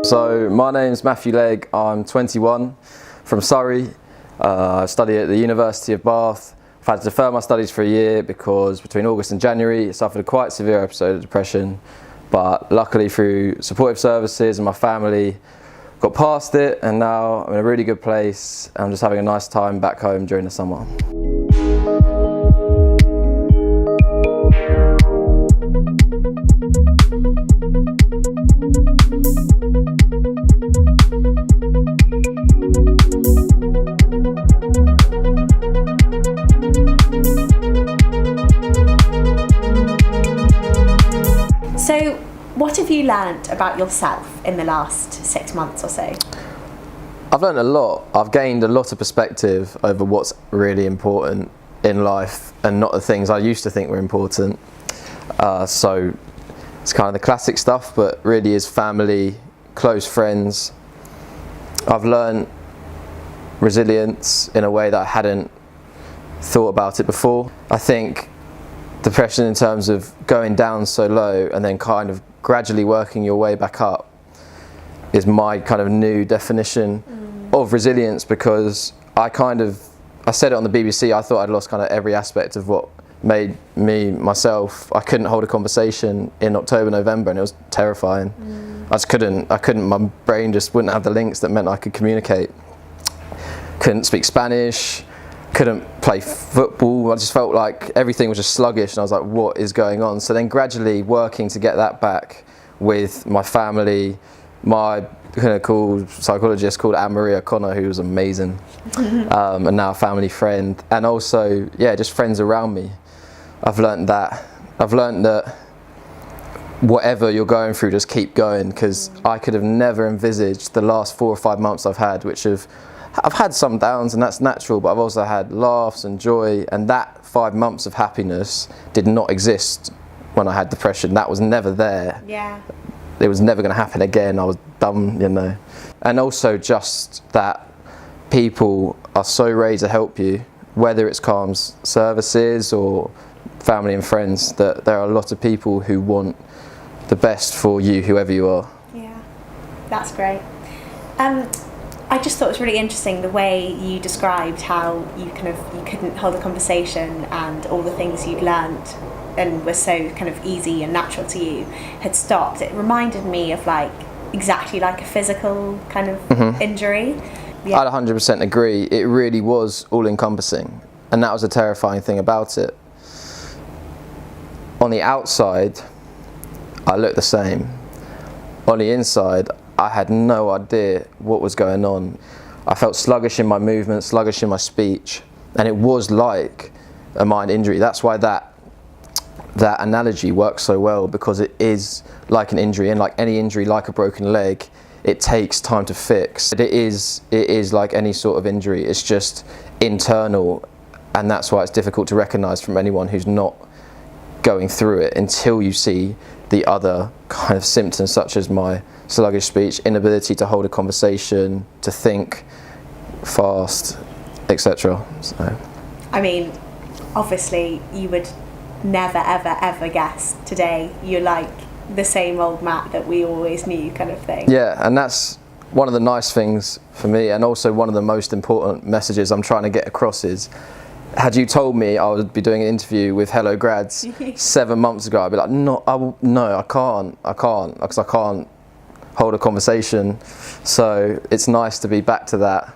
So my name's Matt Legg, I'm 21, from Surrey. I study at the University of Bath. I've had to defer my studies for a year because between August and January I suffered a quite severe episode of depression, but luckily through supportive services and my family got past it, and now I'm in a really good place. I'm just having a nice time back home during the summer. So, what have you learned about yourself in the last 6 months or so? I've learned a lot. I've gained a lot of perspective over what's really important in life and not the things I used to think were important. So it's kind of the classic stuff, but really is family, close friends. I've learned resilience in a way that I hadn't thought about it before. I think depression in terms of going down so low and then kind of gradually working your way back up is my kind of new definition of resilience, because I said it on the BBC, I thought I'd lost kind of every aspect of what made me myself. I couldn't hold a conversation in October, November, and it was terrifying. I couldn't, my brain just wouldn't have the links that meant I could communicate. Couldn't speak Spanish, couldn't play football. I just felt like everything was just sluggish, and I was like, what is going on? So then gradually working to get that back with my family, my clinical psychologist called Anne-Marie O'Connor, who was amazing, and now a family friend, and also, just friends around me. I've learned that whatever you're going through, just keep going, because I could have never envisaged the last 4 or 5 months I've had, I've had some downs, and that's natural, but I've also had laughs and joy, and that 5 months of happiness did not exist when I had depression. That was never there. Yeah. It was never going to happen again. I was dumb, And also just that people are so ready to help you, whether it's CALM's services or family and friends, that there are a lot of people who want the best for you, whoever you are. Yeah, that's great. I just thought it was really interesting the way you described how you couldn't hold a conversation, and all the things you'd learned and were so kind of easy and natural to you had stopped. It reminded me of exactly like a physical kind of injury. Yeah. I'd 100% agree. It really was all encompassing, and that was a terrifying thing about it. On the outside, I looked the same. On the inside, I had no idea what was going on. I felt sluggish in my movement, sluggish in my speech, and it was like a mind injury. That's why that analogy works so well, because it is like an injury, and like any injury, like a broken leg, it takes time to fix. It is like any sort of injury. It's just internal, and that's why it's difficult to recognise from anyone who's not going through it until you see the other kind of symptoms, such as my sluggish speech, inability to hold a conversation, to think fast, etc. So. I mean, obviously you would never ever guess today you're like the same old Matt that we always knew, kind of thing. Yeah, and that's one of the nice things for me, and also one of the most important messages I'm trying to get across is, had you told me I would be doing an interview with Hello Grads 7 months ago, I'd be like, no, I can't, because I can't hold a conversation. So it's nice to be back to that,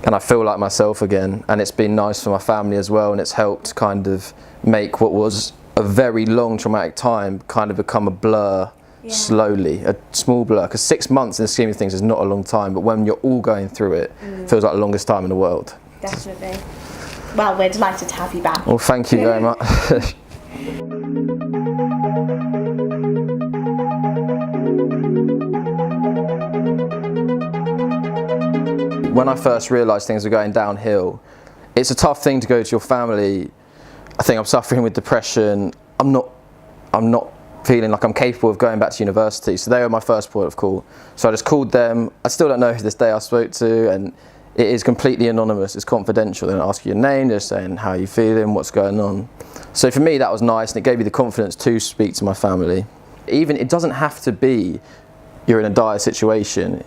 and I feel like myself again, and it's been nice for my family as well, and it's helped kind of make what was a very long traumatic time kind of become a blur. Slowly, a small blur, because 6 months in the scheme of things is not a long time, but when you're all going through it, it feels like the longest time in the world. Definitely. Well, we're delighted to have you back. Well, thank you very much. When I first realised things were going downhill, it's a tough thing to go to your family. I think I'm suffering with depression. I'm not feeling like I'm capable of going back to university. So they were my first port of call. So I just called them. I still don't know who this day I spoke to, and it is completely anonymous, it's confidential. They don't ask you your name, they're saying how you feeling, what's going on. So for me that was nice, and it gave me the confidence to speak to my family. Even, it doesn't have to be you're in a dire situation,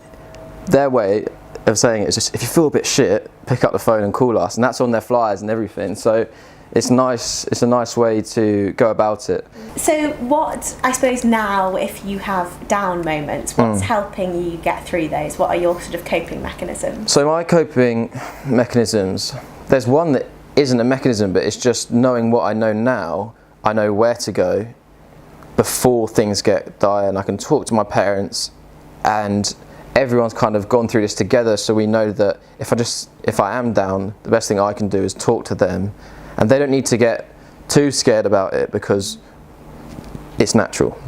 their way of saying it is just, if you feel a bit shit, pick up the phone and call us, and that's on their flyers and everything. So it's nice. It's a nice way to go about it. So what, I suppose now, if you have down moments, what's helping you get through those? What are your sort of coping mechanisms? So my coping mechanisms, there's one that isn't a mechanism, but it's just knowing what I know now. I know where to go before things get dire, and I can talk to my parents, and everyone's kind of gone through this together, so we know that if I am down, the best thing I can do is talk to them, and they don't need to get too scared about it because it's natural.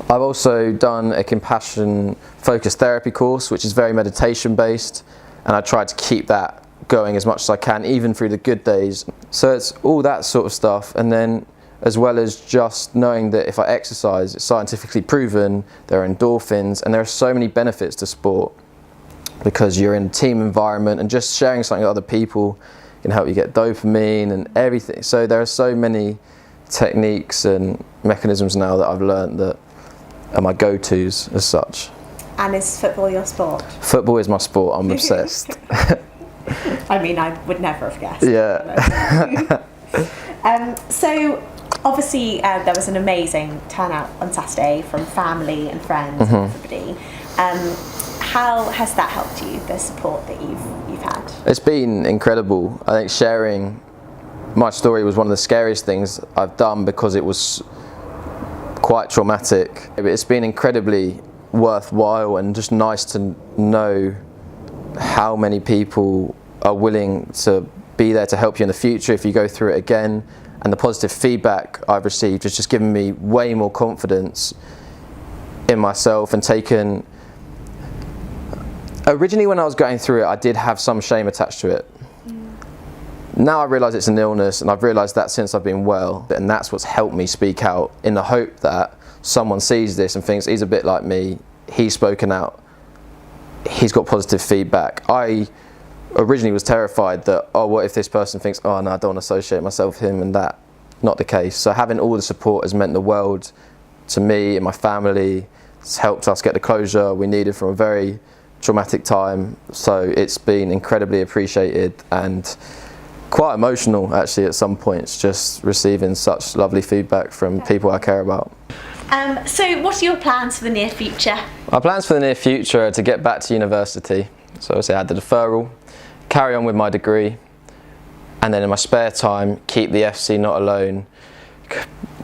I've also done a compassion focused therapy course, which is very meditation based, and I try to keep that going as much as I can, even through the good days. So it's all that sort of stuff, and then as well as just knowing that if I exercise, it's scientifically proven, there are endorphins, and there are so many benefits to sport because you're in a team environment, and just sharing something with other people can help you get dopamine and everything. So there are so many techniques and mechanisms now that I've learned that are my go-tos as such. And is football your sport? Football is my sport, I'm obsessed. I mean, I would never have guessed. Yeah. So obviously there was an amazing turnout on Saturday from family and friends and everybody. How has that helped you, the support that you've had? It's been incredible. I think sharing my story was one of the scariest things I've done because it was quite traumatic. It's been incredibly worthwhile and just nice to know how many people are willing to be there to help you in the future if you go through it again. And the positive feedback I've received has just given me way more confidence in myself and taken... Originally when I was going through it, I did have some shame attached to it. Now I realise it's an illness, and I've realised that since I've been well, and that's what's helped me speak out, in the hope that someone sees this and thinks he's a bit like me, he's spoken out, he's got positive feedback. I originally was terrified that, oh, what if this person thinks, oh no, I don't want to associate myself with him, and that, not the case. So having all the support has meant the world to me and my family. It's helped us get the closure we needed from a very traumatic time. So it's been incredibly appreciated and quite emotional actually at some points, just receiving such lovely feedback from people I care about. So what are your plans for the near future? My plans for the near future are to get back to university. So obviously I had the deferral, carry on with my degree, and then in my spare time keep the FC Not Alone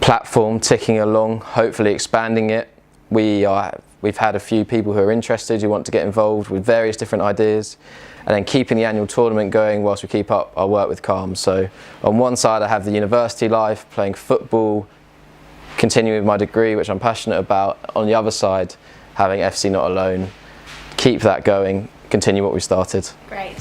platform ticking along, hopefully expanding it. We've had a few people who are interested, who want to get involved with various different ideas, and then keeping the annual tournament going whilst we keep up our work with CALM. So on one side I have the university life, playing football, continuing with my degree, which I'm passionate about. On the other side, having FC Not Alone, keep that going, continue what we started. Great.